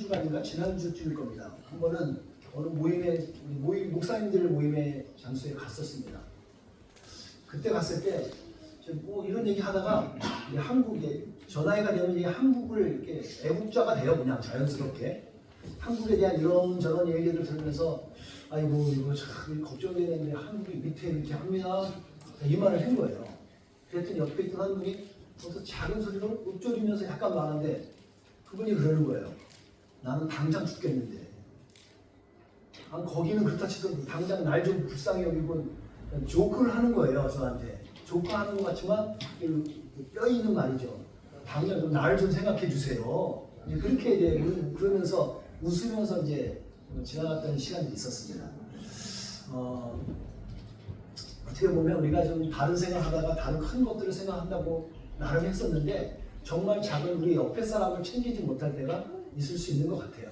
지난주가 아닌가? 지난주쯤일 겁니다. 한 번은 어느 모임 목사님들 모임의 장소에 갔었습니다. 그때 갔을 때 뭐 이런 얘기 하다가 한국에 저 나이가 되면 이제 한국을 이렇게 애국자가 돼요. 그냥 자연스럽게 한국에 대한 이런저런 얘기를 들으면서 아이고 이거 참 걱정되는데 한국이 밑에 이렇게 합니다. 이 말을 한 거예요. 그랬더니 옆에 있던 한 분이 거기서 작은 소리로 읊조리면서 약간 말하는데 그분이 그러는 거예요. 나는 당장 죽겠는데. 거기는 그렇다 치더라도 당장 날 좀 불쌍히 여기고 조크를 하는 거예요. 저한테. 조크하는 것 같지만 뼈 있는 말이죠. 당장 좀 나를 좀 생각해 주세요. 그렇게 이제 그러면서 웃으면서 이제 지나갔던 시간이 있었습니다. 어떻게 보면 우리가 좀 다른 생각하다가 다른 큰 것들을 생각한다고 나름 했었는데 정말 작은 우리 옆에 사람을 챙기지 못할 때가 있을 수 있는 것 같아요.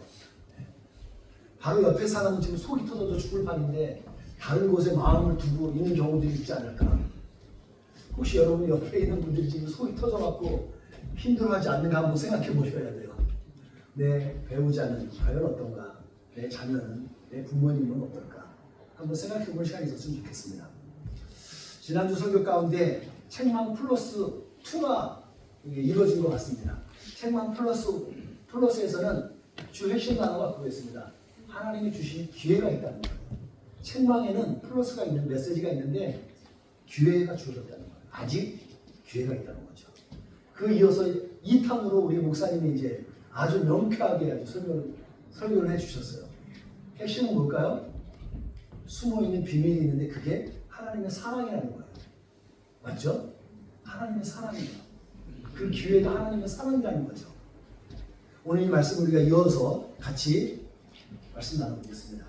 바로 옆에 사람은 지금 속이 터져서 죽을 판인데 다른 곳에 마음을 두고 있는 경우들이 있지 않을까. 혹시 여러분 옆에 있는 분들이 지금 속이 터져갖고 힘들어하지 않는가 한번 생각해 보셔야 돼요. 내 배우자는 과연 어떤가? 내 자녀는, 내 부모님은 어떨까? 한번 생각해 볼 시간이 있었으면 좋겠습니다. 지난주 설교 가운데 책망 플러스 2가 이루어진 것 같습니다. 책망 플러스에서는 주 핵심 단어가 그거였습니다. 하나님이 주신 기회가 있다는 거예요. 책망에는 플러스가 있는 메시지가 있는데 기회가 주어졌다는 거예요. 아직 기회가 있다는 거죠. 그 이어서 2탕으로 우리 목사님이 이제 아주 명쾌하게 아주 설교를 해주셨어요. 핵심은 뭘까요? 숨어있는 비밀이 있는데 그게 하나님의 사랑이라는 거예요. 맞죠? 하나님의 사랑이에요. 그 기회가 하나님의 사랑이라는 거죠. 오늘 이 말씀 우리가 이어서 같이 말씀 나눠보겠습니다.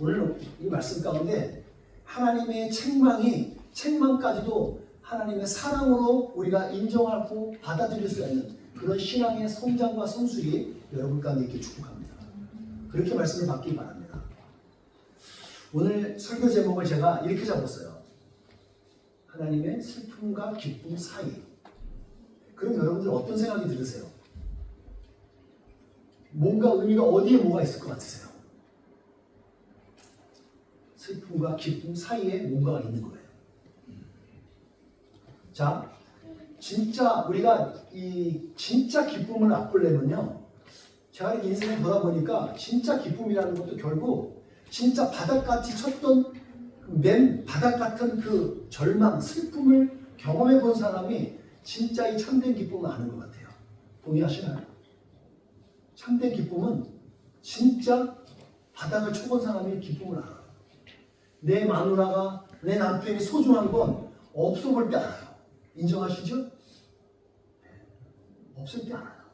오늘 이 말씀 가운데 하나님의 책망까지도 하나님의 사랑으로 우리가 인정하고 받아들일 수 있는 그런 신앙의 성장과 성술이 여러분 가운데 있게 축복합니다. 그렇게 말씀을 받기 바랍니다. 오늘 설교 제목을 제가 이렇게 잡았어요. 하나님의 슬픔과 기쁨 사이. 그럼 여러분들 어떤 생각이 들으세요? 뭔가 의미가 어디에 뭐가 있을 것 같으세요? 슬픔과 기쁨 사이에 뭔가가 있는 거예요. 자, 진짜 우리가 이 진짜 기쁨을 맛보려면요, 제가 인생을 보다 보니까 진짜 기쁨이라는 것도 결국 진짜 바닥같이 쳤던 맨 바닥 같은 그 절망, 슬픔을 경험해 본 사람이 진짜 이 참된 기쁨을 아는 것 같아요. 동의하시나요? 참된 기쁨은 진짜 바닥을 쳐본 사람이 기쁨을 알아요. 내 마누라가, 내 남편이 소중한 건 없어 볼 때 알아요. 인정하시죠? 없을 때 알아요.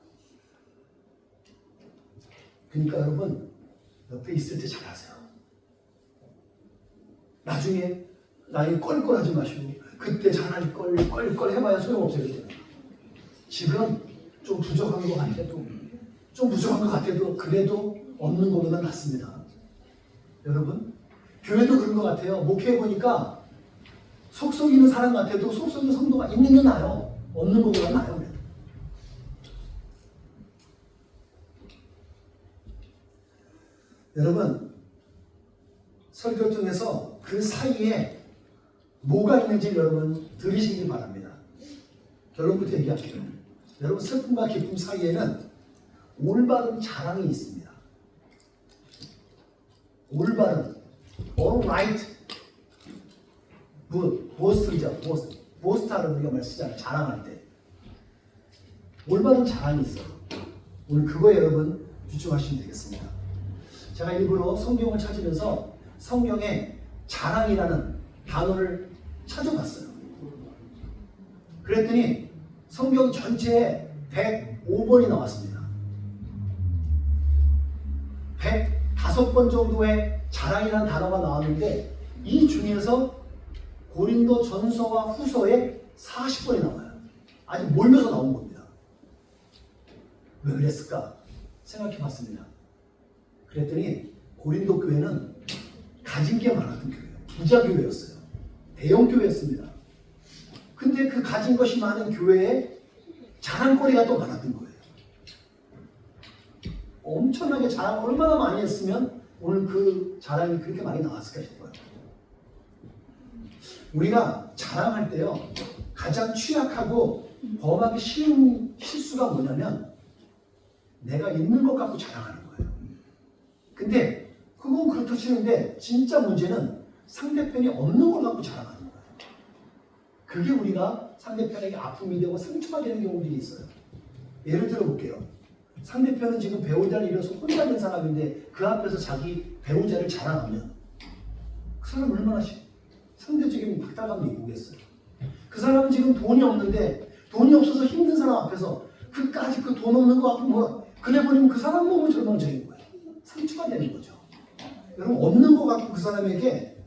그러니까 여러분, 옆에 있을 때 잘 아세요. 나중에 나이 껄껄하지 마시고 그때 잘할 걸 껄껄 해봐야 소용없어요. 지금 좀 부족한 것 같아도 그래도 없는 것보다 낫습니다. 여러분, 교회도 그런 것 같아요. 목회해보니까 속 썩이는 사람 같아도 속 썩이는 성도가 있는 게 나아요. 없는 것보다 나아요. 여러분, 설교를 통해서 그 사이에 뭐가 있는지 여러분 들으시기 바랍니다. 결론부터 얘기할게요. 여러분, 슬픔과 기쁨 사이에는 올바른 자랑이 있습니다. 올바른, all right, 보스트죠. 보스트하는 우리가 말 쓰잖아요. 자랑할 때. 올바른 자랑이 있어요. 오늘 그거에 여러분 집중하시면 되겠습니다. 제가 일부러 성경을 찾으면서 성경에 자랑이라는 단어를 찾아봤어요. 그랬더니 성경 전체에 105번이 나왔습니다. 105번 정도의 자랑이라는 단어가 나왔는데 이 중에서 고린도 전서와 후서에 40번이 나와요. 아주 몰려서 나온 겁니다. 왜 그랬을까 생각해 봤습니다. 그랬더니 고린도 교회는 가진 게 많았던 교회예요. 부자 교회였어요. 대형 교회였습니다. 근데 그 가진 것이 많은 교회에 자랑거리가 또 많았던 거예요. 엄청나게 자랑 얼마나 많이 했으면 오늘 그 자랑이 그렇게 많이 나왔을까 싶어요. 우리가 자랑할 때요, 가장 취약하고 범하기 쉬운 실수가 뭐냐면 내가 있는 것 갖고 자랑하는 거예요. 근데 그건 그렇다 치는데 진짜 문제는 상대편이 없는 걸 갖고 자랑하는 거예요. 그게 우리가 상대편에게 아픔이 되고 상처가 되는 경우들이 있어요. 예를 들어 볼게요. 상대편은 지금 배우자를 잃어서 혼자 된 사람인데 그 앞에서 자기 배우자를 자랑하면 그 사람 얼마나 상대적인 박탈감이 있겠어요. 그 사람은 지금 돈이 없는데 돈이 없어서 힘든 사람 앞에서 그까지 그 돈 없는 거 갖고 뭐 그래버리면 그 사람 몸은 절망적인 거예요. 상처가 되는 거죠. 여러분 없는 거 갖고 그 사람에게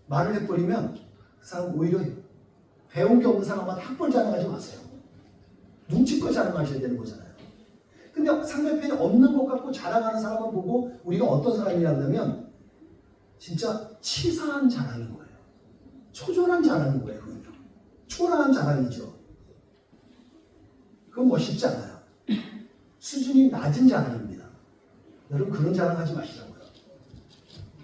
말을 해버리면 그 사람 오히려 배운 게 없는 사람한테 학벌 자랑하지 마세요. 눈치껏 자랑하셔야 되는 거잖아요. 근데 상대편이 없는 것 갖고 자랑하는 사람을 보고 우리가 어떤 사람이라면 진짜 치사한 자랑인 거예요. 초절한 자랑인 거예요. 그건요. 초라한 자랑이죠. 그건 멋있지 않아요. 수준이 낮은 자랑입니다. 여러분 그런 자랑하지 마시라고요.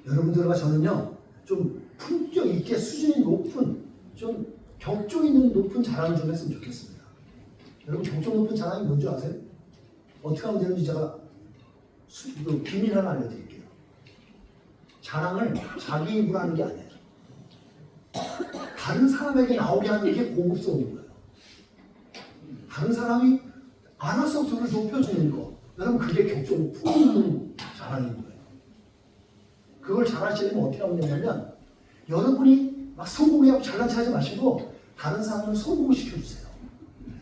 여러분들과 저는요 좀 품격 있게 수준이 높은 좀 격조 있는 높은 자랑을 좀 했으면 좋겠습니다. 여러분 격조 높은 자랑이 뭔지 아세요? 어떻게 하면 되는지 제가 비밀 하나 알려드릴게요. 자랑을 자기 입으로 하는 게 아니에요. 다른 사람에게 나오게 하는 게 고급스러운 거예요. 다른 사람이 알아서 저를 높여주는 거. 여러분 그게 격조 높은 자랑인 거예요. 그걸 잘하시려면 어떻게 하면 되냐면 여러분이 막 성공해서 잘난 체 하지 마시고 다른 사람을 성공시켜주세요.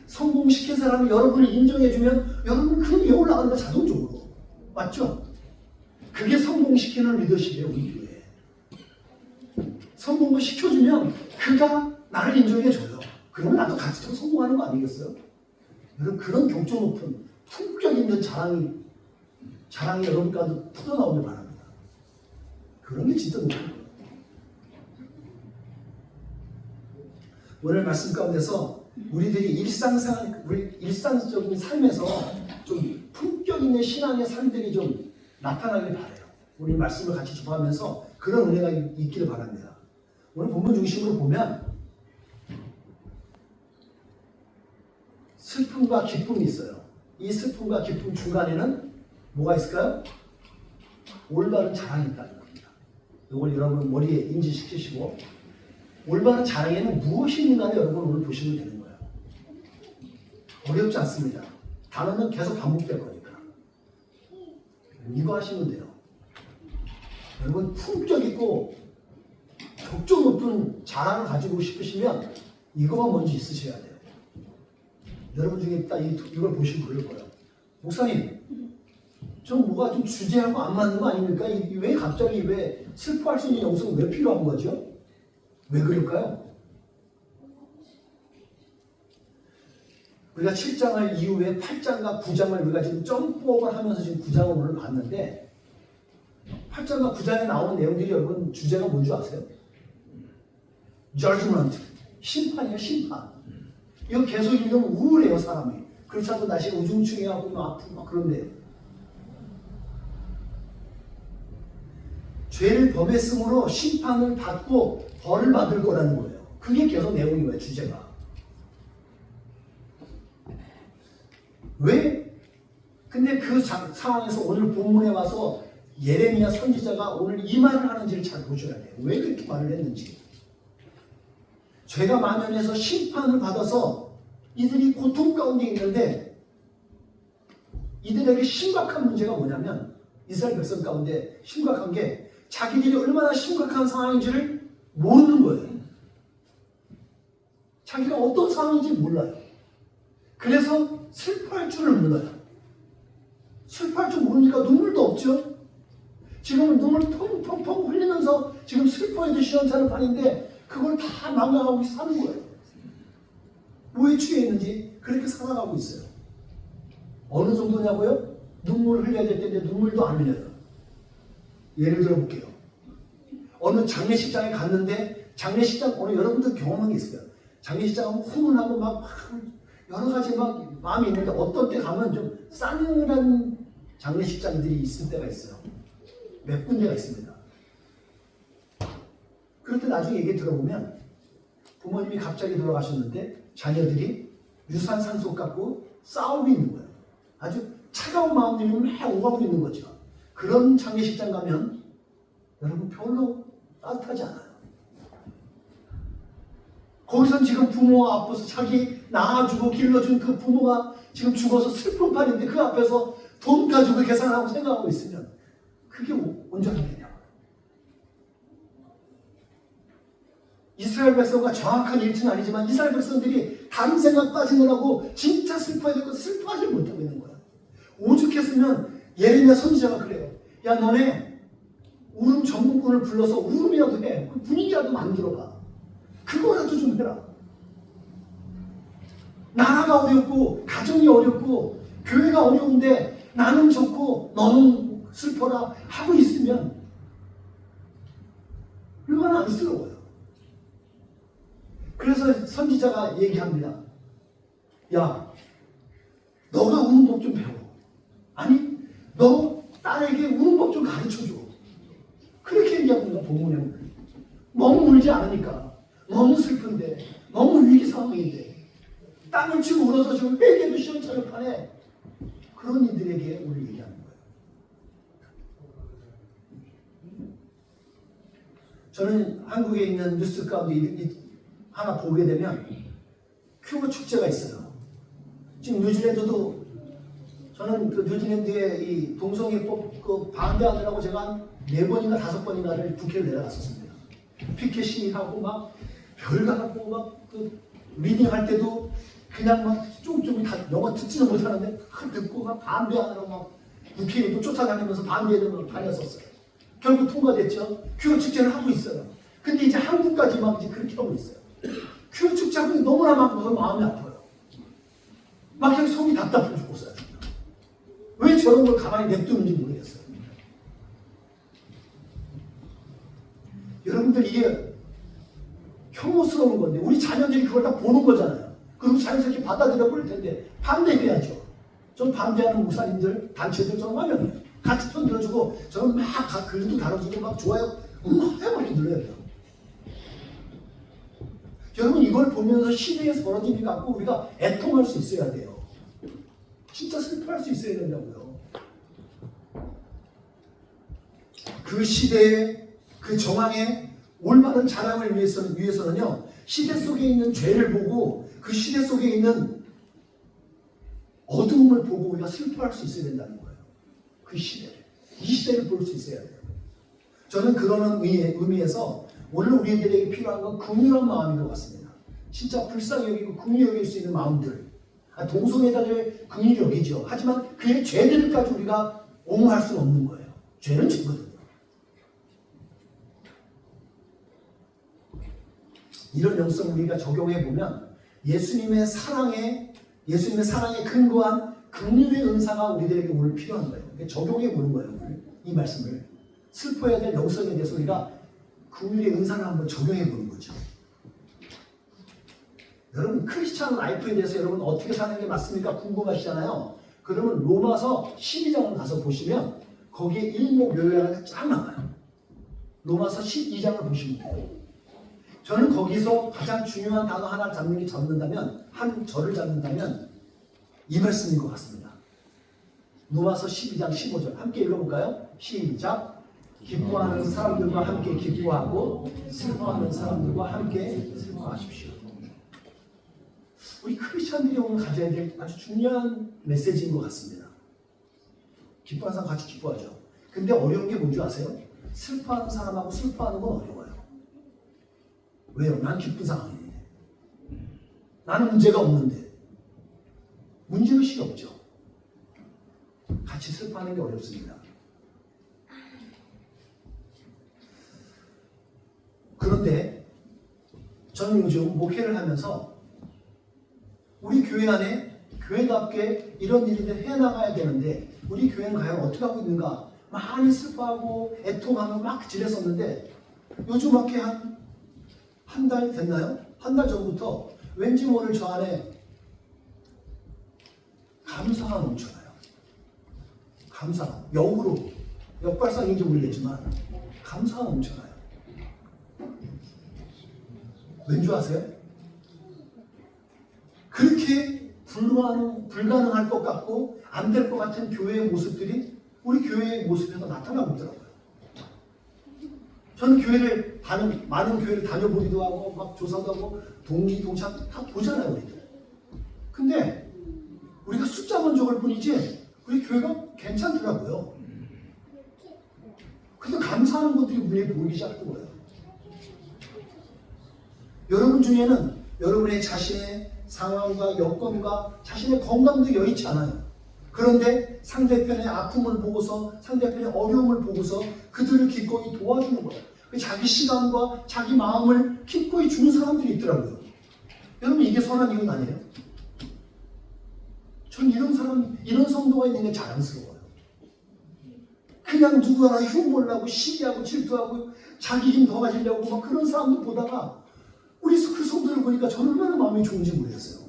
성공시킨 사람을 여러분이 인정해주면 여러분 그 위에 올라가는 거 자동적으로. 맞죠? 그게 성공시키는 리더십이에요. 우리 교회에. 성공을 시켜주면 그가 나를 인정해줘요. 그러면 나도 같이 더 성공하는 거 아니겠어요? 여러분 그런 격조 높은 품격 있는 자랑이 여러분 가운데 터져나오길 바랍니다. 그런 게 진짜 높은 거예요. 오늘 말씀 가운데서 우리들이 일상적인 삶에서 좀 품격 있는 신앙의 삶들이 좀 나타나길 바라요. 우리 말씀을 같이 접하면서 그런 은혜가 있기를 바랍니다. 오늘 본문 중심으로 보면 슬픔과 기쁨이 있어요. 이 슬픔과 기쁨 중간에는 뭐가 있을까요? 올바른 자랑이 있다는 겁니다. 이걸 여러분 머리에 인지시키시고 올바른 자랑에는 무엇이 있는가를 여러분 오늘 보시면 되는 거예요. 어렵지 않습니다. 단어는 계속 반복될 거니까. 이거 하시면 돼요. 여러분 품격 있고 격조 높은 자랑을 가지고 싶으시면 이거가 먼저 있으셔야 돼요. 여러분 중에 딱 이걸 보시면 그럴 거예요. 목사님, 좀 뭐가 좀 주제하고 안 맞는 거 아닙니까? 왜 갑자기 왜 슬퍼할 수 있는 영성이 왜 필요한 거죠? 왜 그럴까요? 우리가 7장을 이후에 8장과 9장을 우리가 지금 점프업을 하면서 지금 9장을 오늘 봤는데 8장과 9장에 나오는 내용들이 여러분 주제가 뭔지 아세요? judgment, 심판이에요. 심판. 이거 계속 읽으면 우울해요. 사람이. 그렇지 않고 날씨가 우중충해하고 막 아프고 막 그런데 죄를 범했으므로 심판을 받고 벌을 받을 거라는 거예요. 그게 계속 내용인 거예요. 주제가. 왜? 근데 그 상황에서 오늘 본문에 와서 예레미야 선지자가 오늘 이 말을 하는지를 잘 보셔야 돼요. 왜 그렇게 말을 했는지. 죄가 만연해서 심판을 받아서 이들이 고통 가운데 있는데 이들에게 심각한 문제가 뭐냐면 이스라엘 백성 가운데 심각한 게 자기들이 얼마나 심각한 상황인지를 모르는 거예요. 자기가 어떤 상황인지 몰라요. 그래서 슬퍼할 줄을 몰라요. 슬퍼할 줄 모르니까 눈물도 없죠. 지금은 눈물 펑펑펑 흘리면서 지금 슬퍼해도 시원찮은 판인데 그걸 다 망각하고 사는 거예요. 뭐에 취해 있는지 그렇게 살아가고 있어요. 어느 정도냐고요? 눈물을 흘려야 될 텐데 눈물도 안 흘려요. 예를 들어 볼게요. 어느 장례식장에 갔는데 장례식장 오늘 여러분들 경험한 게 있어요. 장례식장 가면 훈훈하고 막 여러 가지 막 마음이 있는데 어떤 때 가면 좀 싸늘한 장례식장들이 있을 때가 있어요. 몇 군데가 있습니다. 그럴 때 나중에 얘기 들어보면 부모님이 갑자기 돌아가셨는데 자녀들이 유산 상속 갖고 싸우고 있는 거예요. 아주 차가운 마음들이 막 오가고 있는 거죠. 그런 장례식장 가면 여러분 별로 따뜻하지 않아요. 거기선 지금 부모가 아파서 자기 낳아주고 길러준 그 부모가 지금 죽어서 슬픈 판인데 그 앞에서 돈 가지고 계산하고 생각하고 있으면 그게 온전하겠냐고. 이스라엘 백성과 정확한 일치는 아니지만 이스라엘 백성들이 다른 생각 빠지느라고 진짜 슬퍼야 될 것을 슬퍼하지 못하고 있는 거야. 오죽했으면 예레미야 선지자가 그래요. 야 너네 울음 전문꾼을 불러서 울음이라도 해. 그 분위기라도 만들어봐. 그거라도 좀 해라. 나라가 어렵고 가정이 어렵고 교회가 어려운데 나는 좋고 너는 슬퍼라 하고 있으면 이건 안쓰러워요. 그래서 선지자가 얘기합니다. 야, 너가 우는 법 좀 배워. 아니, 너 딸에게 우는 법 좀 가르쳐줘. 그렇게 얘기합니다. 본문에. 너무 울지 않으니까. 너무 슬픈데, 너무 위기 상황인데, 땅을 치고 울어서 지금 회개도 시원찮을 판에 그런 이들에게 우리 얘기하는 거예요. 저는 한국에 있는 뉴스 가운데 하나 보게 되면 큐브 축제가 있어요. 지금 뉴질랜드도 저는 그 뉴질랜드의 이 동성애법 그 반대하느라고 제가 한 4번인가 5번인가를 국회를 내려갔었습니다. 피켓 시위하고 막 별가하고 막 그 리딩할 때도 그냥 막 쫑쫑이 다 영어 듣지는 못하는데 듣고 막 반대하느라고 막 국회의원도 쫓아다니면서 반대하는 다녔었어요. 결국 통과됐죠. 큐브 축제를 하고 있어요. 근데 이제 한국까지 막 이제 그렇게 하고 있어요. 큐브 축제하고 너무나 막 마음이 아파요. 막 그냥 속이 답답해 죽겠어요. 왜 저런 걸 가만히 냅두는지 모르겠어요. 여러분들 이게 혐오스러운 건데 우리 자녀들이 그걸 다 보는 거잖아요. 그리고 자연스럽게 받아들여 볼 텐데 반대해야죠. 전 반대하는 목사님들, 단체들 저는 하면 같이 편 들어주고 저는 막 글도 다뤄주고 막 좋아요 해버리게 눌러야 돼요. 여러분 이걸 보면서 시대에서 벌어진 일 갖고 우리가 애통할 수 있어야 돼요. 진짜 슬퍼할 수 있어야 된다고요. 그 시대의 그 정황의 올바른 자랑을 위해서는요. 시대 속에 있는 죄를 보고 그 시대 속에 있는 어두움을 보고 우리가 슬퍼할 수 있어야 된다는 거예요. 그 시대를. 이 시대를 볼 수 있어야 돼요. 저는 그런 의미에서 오늘 우리들에게 필요한 건 긍휼한 마음인 것 같습니다. 진짜 불쌍히 여기고 긍휼히 여길 수 있는 마음들. 동성애자를 긍휼히 여기죠. 하지만 그의 죄들까지 우리가 옹호할 수는 없는 거예요. 죄는 죄거든요. 이런 영성을 우리가 적용해 보면 예수님의 사랑에 근거한 긍휼의 은사가 우리들에게 오늘 필요한 거예요. 적용해 보는 거예요. 오늘 이 말씀을 슬퍼해야 될 영성에 대해서 우리가 긍휼의 은사를 한번 적용해 보는 거죠. 여러분 크리스찬 라이프에 대해서 여러분 어떻게 사는 게 맞습니까? 궁금하시잖아요. 그러면 로마서 12장을 가서 보시면 거기에 일목요연하게 쫙 나와요. 로마서 12장을 보시면 돼요. 저는 거기서 가장 중요한 단어 하나 잡는다면 한 절을 잡는다면 이 말씀인 것 같습니다. 로마서 12장 15절 함께 읽어볼까요? 시작. 기뻐하는 사람들과 함께 기뻐하고 슬퍼하는 사람들과 함께 슬퍼하십시오. 우리 크리스찬들이 오늘 가져야 될 아주 중요한 메시지인 것 같습니다. 기뻐하는 사람 같이 기뻐하죠. 근데 어려운 게 뭔지 아세요? 슬퍼하는 사람하고 슬퍼하는 건 어려워요. 왜요? 난 기쁜 상황이네. 나는 문제가 없는데. 문제의식이 없죠. 같이 슬퍼하는 게 어렵습니다. 그런데 저는 요즘 목회를 하면서 우리 교회 안에 교회답게 이런 일들을 해나가야 되는데 우리 교회는 과연 어떻게 하고 있는가 많이 슬퍼하고 애통하며 막 지냈었는데 요즘 이렇게 한 달 됐나요? 한 달 전부터 왠지 모를 저 안에 감사가 넘쳐나요. 감사, 역으로, 역발상인지 모르겠지만 감사가 넘쳐나요. 왠지 아세요? 그렇게 불가능할 것 같고 안 될 것 같은 교회의 모습들이 우리 교회의 모습에서 나타나고 있더라고요. 저는 많은 교회를 다녀보기도 하고 막 조사도 하고 동기 동창 다 보잖아요, 우리들. 근데 우리가 숫자만 적을 뿐이지 우리 교회가 괜찮더라고요. 그래서 감사하는 것들이 눈에 보이기 시작한 거예요. 여러분 중에는 여러분의 자신의 상황과 여건과 자신의 건강도 여의치 않아요. 그런데 상대편의 아픔을 보고서, 상대편의 어려움을 보고서 그들을 기꺼이 도와주는 거예요. 자기 시간과 자기 마음을 기꺼이 주는 사람들이 있더라고요. 여러분, 이게 선한 이유는 아니에요? 전 이런 성도가 있는 게 자랑스러워요. 그냥 누구나 흉보려고 시기하고 질투하고 자기 힘 더 가지려고 막 그런 사람들 보다가 우리 그 성도를 보니까 저는 얼마나 마음이 좋은지 모르겠어요.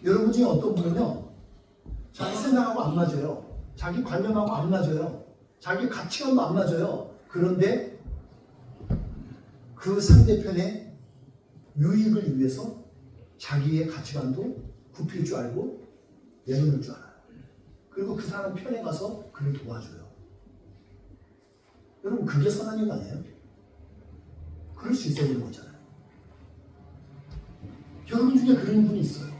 여러분 중에 어떤 분은요, 자기 생각하고 안 맞아요. 자기 관념하고 안 맞아요. 자기 가치관도 안 맞아요. 그런데 그 상대편의 유익을 위해서 자기의 가치관도 굽힐 줄 알고 내놓을 줄 알아요. 그리고 그 사람 편에 가서 그를 도와줘요. 여러분, 그게 선한 일 아니에요? 그럴 수 있어야 되는 거잖아요. 여러분 중에 그런 분이 있어요.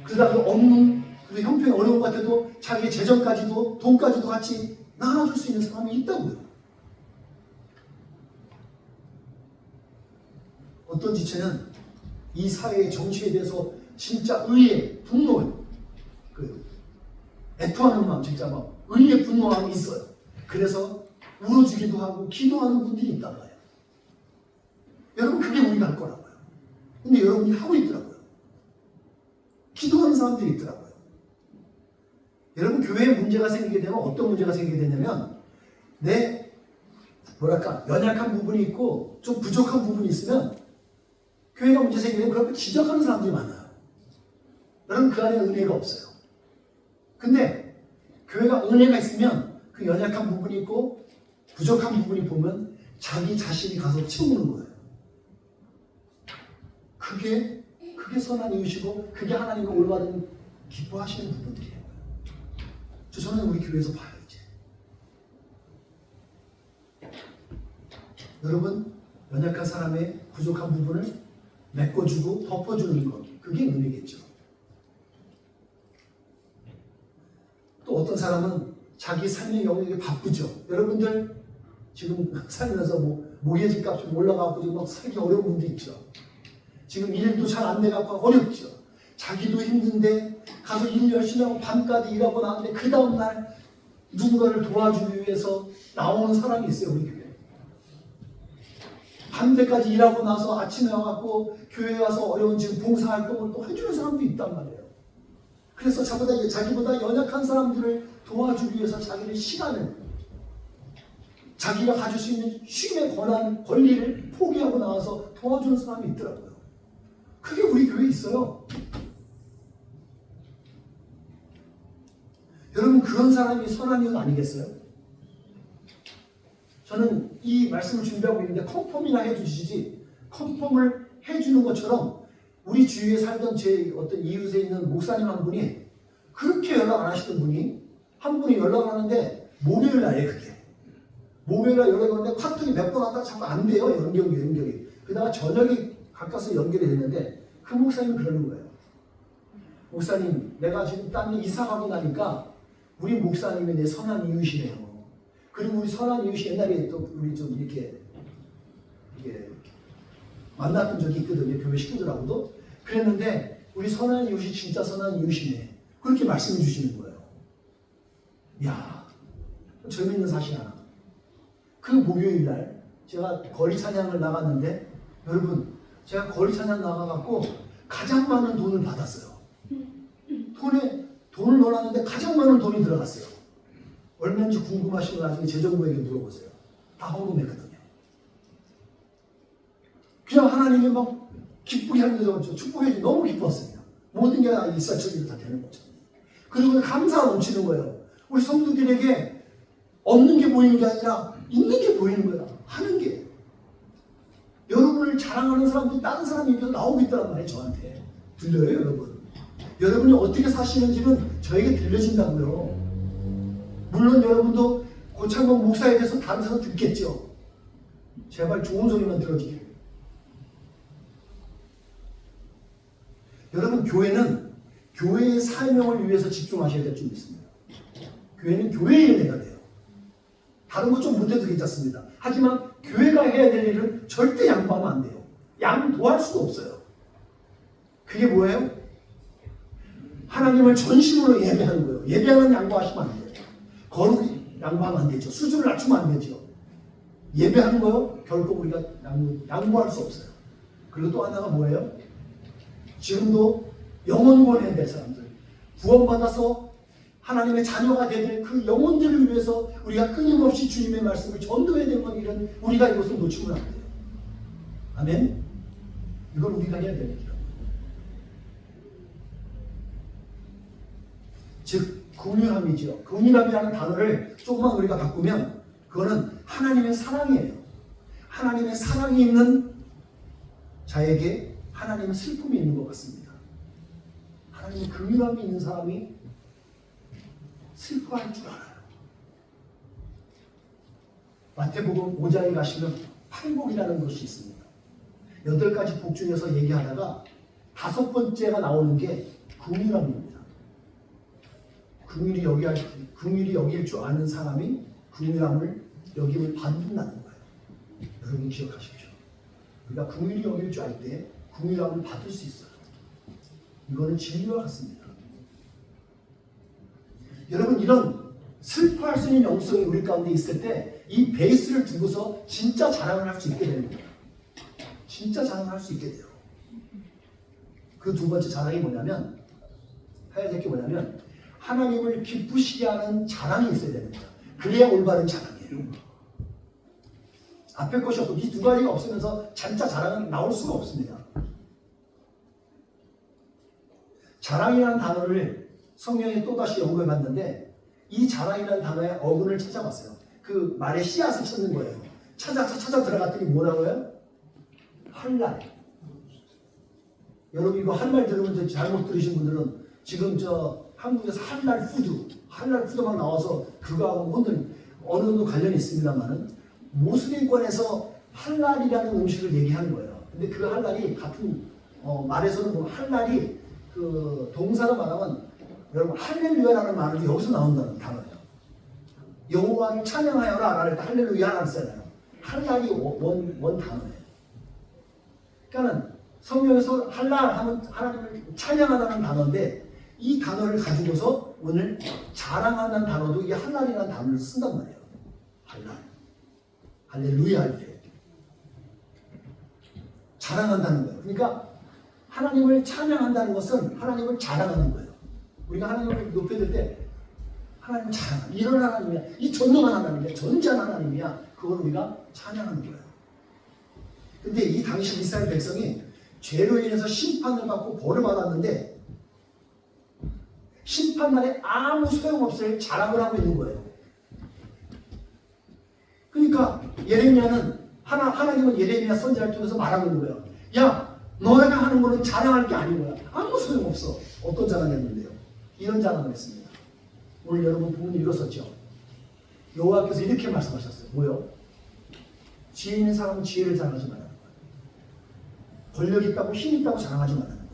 그러다가 그리고 형편이 어려운 것 같아도 자기 재정까지도 돈까지도 같이 나눠줄 수 있는 사람이 있다고요. 어떤 지체는 이 사회의 정치에 대해서 진짜 의의 분노, 애통하는 마음, 진짜 막 의의 분노함이 있어요. 그래서 울어주기도 하고 기도하는 분들이 있단 말이에요. 여러분, 그게 우리가 할 거라고요. 근데 여러분이 하고 있더라고요. 기도하는 사람들이 있더라고요. 여러분, 교회에 문제가 생기게 되면 어떤 문제가 생기게 되냐면 연약한 부분이 있고 좀 부족한 부분이 있으면 교회가 문제 생기게 되면 그걸 지적하는 사람들이 많아요. 여러분, 그 안에 은혜가 없어요. 근데 교회가 은혜가 있으면 그 연약한 부분이 있고 부족한 부분이 보면 자기 자신이 가서 채우는 거예요. 그게 선한 이유시고 그게 하나님과 올바른 기뻐하시는 부분들이에요. 저는 우리 교회에서 봐요, 이제. 여러분, 연약한 사람의 부족한 부분을 메꿔주고 덮어주는 것, 그게 은혜겠죠. 또 어떤 사람은 자기 삶의 영역이 바쁘죠. 여러분들 지금 살면서 모기지 값이 올라가고 지금 막 살기 어려운 분들 있죠. 지금 일도 잘 안 돼갖고 어렵죠. 자기도 힘든데 가서 일 열심히 하고 밤까지 일하고 나는데 그 다음날 누군가를 도와주기 위해서 나오는 사람이 있어요, 우리 교회에. 밤새까지 일하고 나서 아침에 와갖고 교회에 와서 어려운 지금 봉사활동을 또 해주는 사람도 있단 말이에요. 그래서 자기보다 연약한 사람들을 도와주기 위해서 자기의 시간을, 자기가 가질 수 있는 쉼의 권리를 포기하고 나와서 도와주는 사람이 있더라고요. 그게 우리 교회에 있어요. 여러분, 그런 사람이 선한 이유는 아니겠어요? 저는 이 말씀을 준비하고 있는데 컨펌이나 해주시지, 컨펌을 해주는 것처럼 우리 주위에 살던 제 어떤 이웃에 있는 목사님 한 분이 그렇게 연락 안 하시던 분이 한 분이 연락을 하는데 목요일 날에 그게. 목요일 날 연락이 오는데 카톡이 몇 번 왔다가 자꾸 안 돼요, 연결이. 그러다가 저녁에 가까스 연결이 됐는데 그 목사님이 그러는 거예요. 목사님, 내가 지금 딴 데 이사 가고 나니까 우리 목사님이 내 선한 이웃이네요. 그리고 우리 선한 이웃이 옛날에 또 우리 좀 이렇게 만났던 적이 있거든요. 교회 식구들하고도. 그랬는데 우리 선한 이웃이 진짜 선한 이웃이네. 그렇게 말씀해 주시는 거예요. 이야, 재미있는 사실 하나. 그 목요일 날 제가 거리 찬양을 나갔는데, 여러분, 제가 거리 찬양 나가갖고 가장 많은 돈을 받았어요. 돈을 넣어놨는데 가장 많은 돈이 들어갔어요. 얼마인지 궁금하시면 나중에 재정부에게 물어보세요. 다 헌금했거든요. 그냥 하나님이 기쁘게 하면서 축복해주니 너무 기뻤습니다. 모든 게 일사천리로 다 되는 거죠. 그리고 감사가 넘치는 거예요. 우리 성도들에게 없는 게 보이는 게 아니라 있는 게 보이는 거야. 하는 게. 여러분을 자랑하는 사람들이 다른 사람 입에서 나오고 있다는 말이에요. 저한테. 들려요, 여러분? 여러분이 어떻게 사시는지는 저에게 들려진다고요. 물론 여러분도 고창범 목사에 대해서 다른 사람 듣겠죠. 제발 좋은 소리만 들어주세요. 여러분, 교회는 교회의 사명을 위해서 집중하셔야 될 줄 믿습니다. 교회는 교회의 일 해야 돼요. 다른 거 좀 못해도 괜찮습니다. 하지만 교회가 해야 될 일을 절대 양보하면 안 돼요. 양보할 수가 없어요. 그게 뭐예요? 하나님을 전심으로 예배하는 거예요. 예배하면 양보하시면 안 돼요. 거룩이 양보하면 안 되죠. 수준을 낮추면 안 되죠. 예배하는 거요? 결코 우리가 양보할 수 없어요. 그리고 또 하나가 뭐예요? 지금도 영혼 구원해야 될 사람들, 구원받아서 하나님의 자녀가 되는 그 영혼들을 위해서 우리가 끊임없이 주님의 말씀을 전도해야 되는 일은 우리가 이것을 놓치면 안 돼요. 아멘? 이걸 우리가 해야 됩니다. 즉, 긍휼함이죠. 긍휼함이라는 단어를 조금만 우리가 바꾸면 그거는 하나님의 사랑이에요. 하나님의 사랑이 있는 자에게 하나님의 슬픔이 있는 것 같습니다. 하나님의 긍휼함이 있는 사람이 슬퍼할 줄 알아요. 마태복음 5장에 가시면 팔복이라는 것이 있습니다. 8가지 복 중에서 얘기하다가 5번째가 나오는 게 긍휼함입니다. 긍휼히 여길 줄 아는 사람이 긍휼함을 여김을 받는다는 거예요. 여러분 기억하십시오. 우리가 긍휼히 여길 줄 알 때 긍휼함을 받을 수 있어요. 이거는 진리와 같습니다. 여러분, 이런 슬퍼할 수 있는 영성이 우리 가운데 있을 때 이 베이스를 두고서 진짜 자랑을 할 수 있게 되는 거예요. 진짜 자랑을 할 수 있게 돼요. 그 두 번째 자랑이 뭐냐면, 해야 될 게 뭐냐면 하나님을 기쁘시게 하는 자랑이 있어야 됩니다. 그래야 올바른 자랑이에요. 앞에 것이 없고 이 두 가지가 없으면서 진짜 자랑은 나올 수가 없습니다. 자랑이라는 단어를 성경에 또다시 연구해 봤는데 이 자랑이라는 단어의 어근을 찾아봤어요. 그 말의 씨앗을 찾는 거예요. 찾아 들어갔더니 뭐라고요? 한날. 여러분 이거 한날 들으면 잘못 들으신 분들은 지금 한국에서 한날 푸드만 나와서 그거하고 혼돈 어느 정도 관련이 있습니다만은 모슬림권에서 한날이라는 음식을 얘기하는 거예요. 근데 그 한날이 같은 말에서는 보면 한날이 그 동사로 말하면 여러분 할렐루야라는 말이 여기서 나온다는 단어예요. 여호와를 찬양하여라 라는 때 할렐루야라는 쓰잖아요. 한날이 원 단어예요. 그러니까는 성경에서 한날 하면 하나님을 찬양하다는 단어인데 이 단어를 가지고서 오늘 자랑한다는 단어도 이 한날이라는 단어를 쓴단 말이에요. 한날. 할렐루야 할 때. 자랑한다는 거예요. 그러니까 하나님을 찬양한다는 것은 하나님을 자랑하는 거예요. 우리가 하나님을 높여들 때 하나님을 자랑하는 이런 하나님이야. 이 전능한 하나님이야. 전지한 하나님이야. 그걸 우리가 찬양하는 거예요. 근데 이 당시 이스라엘 백성이 죄로 인해서 심판을 받고 벌을 받았는데 심판날에 아무 소용없을 자랑을 하고 있는 거예요. 그러니까 예레미야는 하나님은 예레미야 선지자를 통해서 말하고 있는 거예요. 야, 너네가 하는 거는 자랑할 게 아닌 거야. 아무 소용없어. 어떤 자랑했는데요? 이런 자랑을 했습니다. 오늘 여러분 본문 읽었었죠? 여호와께서 이렇게 말씀하셨어요. 뭐요? 지혜 있는 사람은 지혜를 자랑하지 말라는 거예요. 권력 있다고 힘 있다고 자랑하지 말라는 거예요.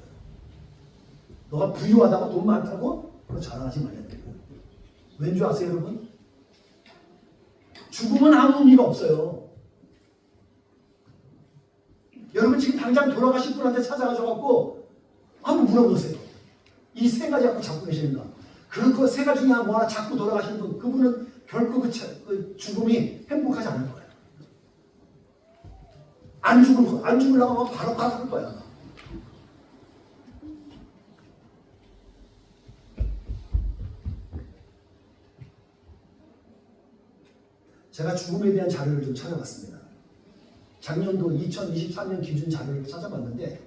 너가 부유하다고 돈 많다고 그거 자랑하지 말라는 거예요. 왠지 아세요 여러분? 죽으면 아무 의미가 없어요. 여러분 지금 당장 돌아가신 분한테 찾아가셔갖고 한번 물어보세요. 이 세 가지 갖고 잡고 계십니까? 그 세 가지 중에 뭐 하나 잡고 돌아가신 분, 그분은 결코 그 죽음이 행복하지 않을 거예요. 안 죽으려고 하면 바로 가서 거야. 제가 죽음에 대한 자료를 좀 찾아봤습니다. 작년도 2023년 기준 자료를 찾아봤는데,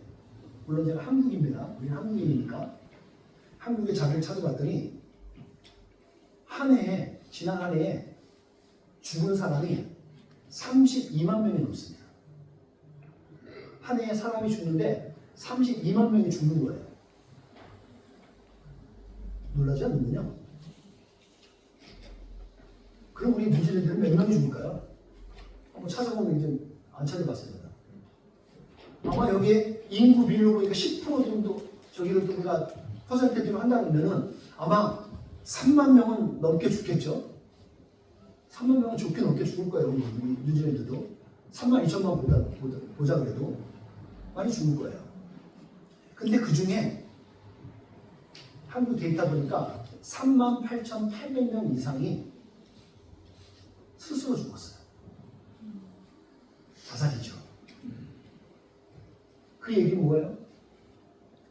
물론 제가 한국입니다. 우리는 한국인이니까 한국의 자료를 찾아봤더니 지난 한 해에 죽은 사람이 32만 명이 넘습니다. 한 해에 사람이 죽는데 32만 명이 죽는 거예요. 놀라지 않는군요. 그럼 우리 뉴질랜드는 몇 명이 죽을까요? 한번 찾아보면 이제 안 찾아봤습니다. 아마 여기에 인구 비율로 보니까 10% 정도 저기를 우리가 퍼센테이지로 한다면은 아마 3만 명은 넘게 죽겠죠. 3만 명은 좋게 넘게 죽을 거예요. 우리 뉴질랜드도 3만 2천만 보자 그래도 많이 죽을 거예요. 근데 그 중에 한국 데이터 보니까 3만 8,800명 이상이 스스로 죽었어요. 자살이죠. 그 얘기는 뭐예요?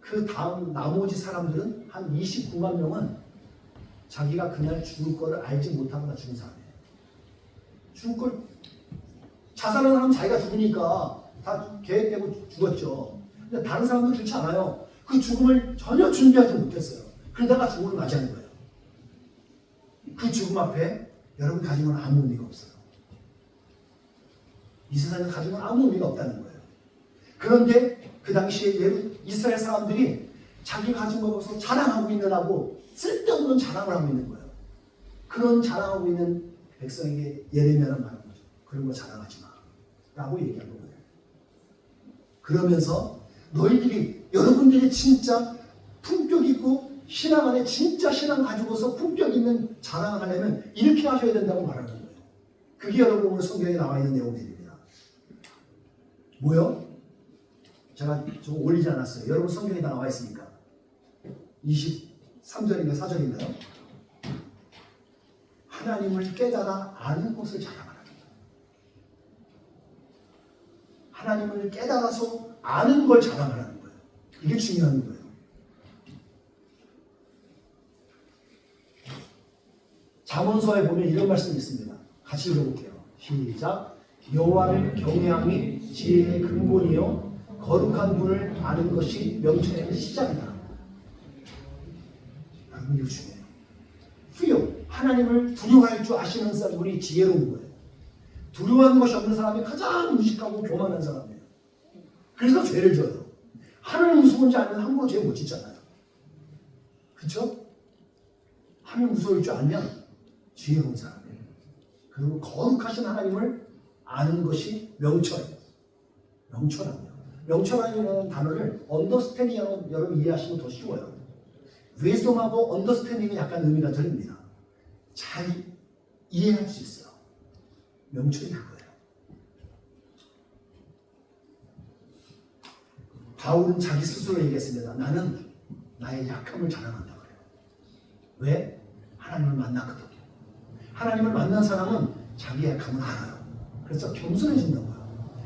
그 다음 나머지 사람들은 한 29만 명은 자기가 그날 죽을 거를 알지 못하거나 죽은 사람이에요. 죽을 걸 자살하는 사람은 자기가 죽으니까 다 계획되고 죽었죠. 근데 다른 사람들은 그렇지 않아요. 그 죽음을 전혀 준비하지 못했어요. 그러다가 죽음을 맞이하는 거예요. 그 죽음 앞에 여러분 가진 건 아무 의미가 없어요. 이 세상에 가진 건 아무 의미가 없다는 거예요. 그런데 그 당시에 이스라엘 사람들이 자기 가진 것으로 자랑하고 있느라고 쓸데없는 자랑을 하고 있는 거예요. 그런 자랑하고 있는 백성에게 예레미야는 말하는 거죠. 그런 거 자랑하지 마 라고 얘기한 거예요. 그러면서 여러분들이 진짜 품격 있고 신앙 안에 진짜 신앙 가지고서 품격 있는 자랑을 하려면 이렇게 하셔야 된다고 말하는 거예요. 그게 여러분 오늘 성경에 나와 있는 내용들입니다. 뭐요? 제가 좀 올리지 않았어요. 여러분 성경에 다 나와 있으니까. 23절인가 4절인가요? 하나님을 깨달아 아는 것을 자랑하라. 하나님을 깨달아서 아는 걸 자랑하라는 거예요. 이게 중요한 거예요. 잠언서에 보면 이런 말씀이 있습니다. 같이 읽어볼게요. 시작. 여호와를 경외함이 지혜의 근본이요 거룩한 분을 아는 것이 명철의 시작이다. 여러분 이거 중요해요. fear, 하나님을 두려워할 줄 아시는 사람이 지혜로운 거예요. 두려워하는 것이 없는 사람이 가장 무식하고 교만한 사람이에요. 그래서 죄를 져요. 하나님 무서운지 알면 함부로 죄 못 짓잖아요. 그렇죠? 하나님 무서울 줄 알면 지혜로운 사람이에요. 그리고 거룩하신 하나님을 아는 것이 명철이에요. 명철하며. 명철하는 단어를 understanding으로 여러분 이해하시면 더 쉬워요. wisdom하고 understanding은 약간 의미가 다릅니다. 잘 이해할 수 있어요. 명철이 그거예요. 바울은 자기 스스로 얘기했습니다. 나는 나의 약함을 자랑한다 그래요. 왜? 하나님을 만났거든요. 하나님을 만난 사람은 자기 약함을 알아요. 그래서 겸손해진다고요.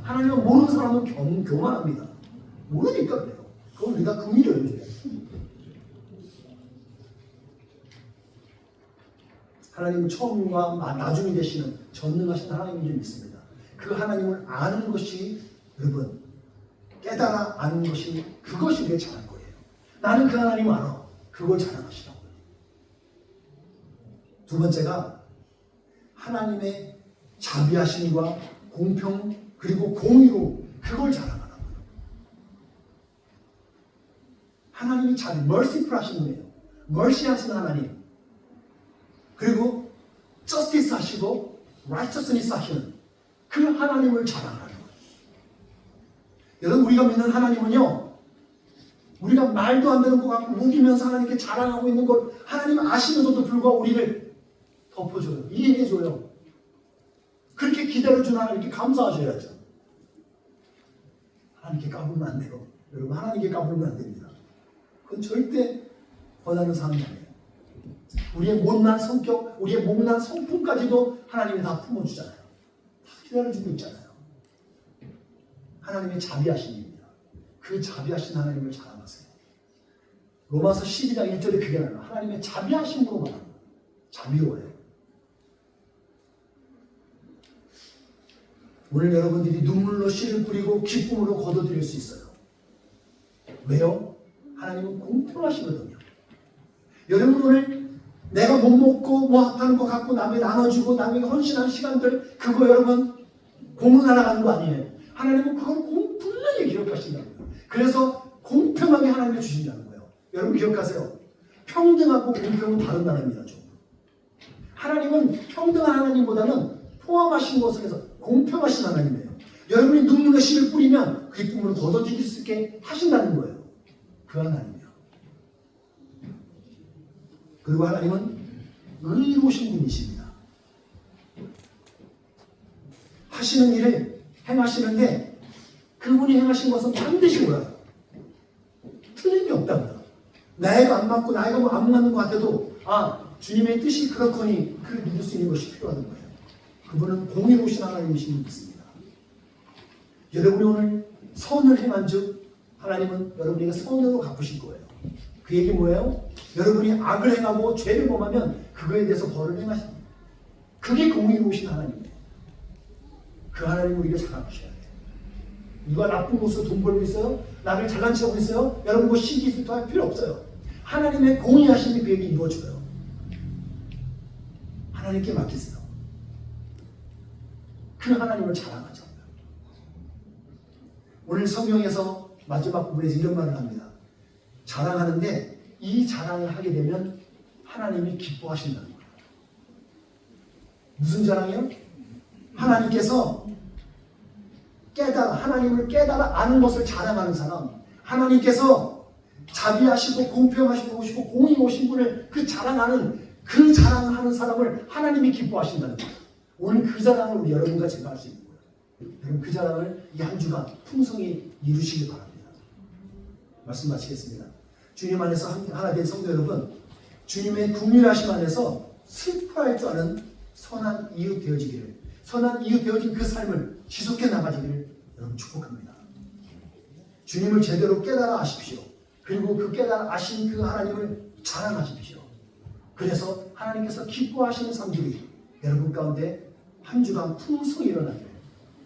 하나님을 모르는 사람은 교만합니다. 모르니까 그래요. 그건 우리가 긍휼히 여겨줘요. 하나님은 처음과 나중이 되시는 전능하신 하나님이 좀 있습니다. 그 하나님을 아는 것이 여러분 깨달아 아는 것이 그것이 우리의 잘할 거예요. 나는 그 하나님 알아. 그걸 자랑하시라고요. 두 번째가 하나님의 자비하심과 공평 그리고 공의로 그걸 자랑하라고요. 하나님이 자비, merciful 하신 분이에요. mercy 하시는 하나님. 그리고 justice 하시고 righteousness 하시는 그 하나님을 자랑하는 거예요. 여러분 우리가 믿는 하나님은요. 우리가 말도 안 되는 것 같고 우기면서 하나님께 자랑하고 있는 걸 하나님 아시면서도 불구하고 우리를 덮어줘요. 이해해줘요. 그렇게 기다려주는 하나님께 감사하셔야죠. 하나님께 까불면 안 돼요. 여러분 하나님께 까불면 안 됩니다. 그건 절대 권하는 사람이 아니에요. 우리의 못난 성격, 우리의 못난 성품까지도 하나님이 다 품어주잖아요. 다 기다려주고 있잖아요. 하나님의 자비하신 일입니다. 그 자비하신 하나님을 자랑하세요. 로마서 12장 1절에 그게 나와요. 하나님의 자비하심으로 말합니다. 자비로워요. 오늘 여러분들이 눈물로 씨를 뿌리고 기쁨으로 거둬들일 수 있어요. 왜요? 하나님은 공평하시거든요. 여러분 오늘 내가 못 먹고 뭐 하는 거 갖고 남에게 나눠주고 남에게 헌신한 시간들, 그거 여러분 공을 날아가는 거 아니에요. 하나님은 그걸 분명히 기억하신다는 거예요. 그래서 공평하게 하나님이 주신다는 거예요. 여러분 기억하세요. 평등하고 공평은 다른 나라입니다. 좀. 하나님은 평등한 하나님보다는 포함하신 것을 해서 공평하신 하나님이에요. 여러분이 눈물과 씨를 뿌리면 그 기쁨을 걷어들일 수 있게 하신다는 거예요. 그 하나님이요. 그리고 하나님은 의로우신 분이십니다. 하시는 일을 행하시는데 그분이 행하신 것은 반드시 옳아요. 틀림이 없답니다. 나이가 안 맞고 나이가 뭐 안 맞는 것 같아도 주님의 뜻이 그렇거니 그를 믿을 수 있는 것이 필요하던 거예요. 그분은 공의로우신 하나님이신 줄 믿습니다. 여러분이 오늘 선을 행한 즉 하나님은 여러분에게 선으로 갚으실 거예요. 그 얘기 뭐예요? 여러분이 악을 행하고 죄를 범하면 그거에 대해서 벌을 행하십니다. 그게 공의로우신 하나님이에요. 그 하나님을 우리가 자각하셔야 돼요. 누가 나쁜 곳으로 돈 벌고 있어요? 나를 잘난 척하고 있어요? 여러분 뭐 시기 질투할 필요 없어요. 하나님의 공의하심이 그에게 이루어져요. 하나님께 맡기세요. 그 하나님을 자랑하죠. 오늘 성경에서 마지막 부분에서 이런 말을 합니다. 자랑하는데 이 자랑을 하게 되면 하나님이 기뻐하신다는 거예요. 무슨 자랑이요? 하나님께서 하나님을 깨달아 아는 것을 자랑하는 사람, 하나님께서 자비하시고 공평하시고 공의로우신 분을 그 자랑을 하는 사람을 하나님이 기뻐하신다는 거예요. 오늘 그 자랑을 우리 여러분과 제가 할 수 있는 거예요. 여러분 그 자랑을 이 한 주간 풍성히 이루시길 바랍니다. 말씀 마치겠습니다. 주님 안에서 하나 된 성도 여러분, 주님의 국률하심 안에서 슬퍼할 줄 아는 선한 이웃 되어지기를, 선한 이웃 되어진 그 삶을 지속해 나가지기를 여러분 축복합니다. 주님을 제대로 깨달아 아십시오. 그리고 그 깨달아 아신 그 하나님을 자랑하십시오. 그래서 하나님께서 기뻐하시는 삶들이 여러분 가운데 한 주간 풍성히 일어나기를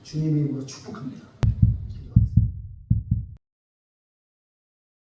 주님의 이름으로 축복합니다.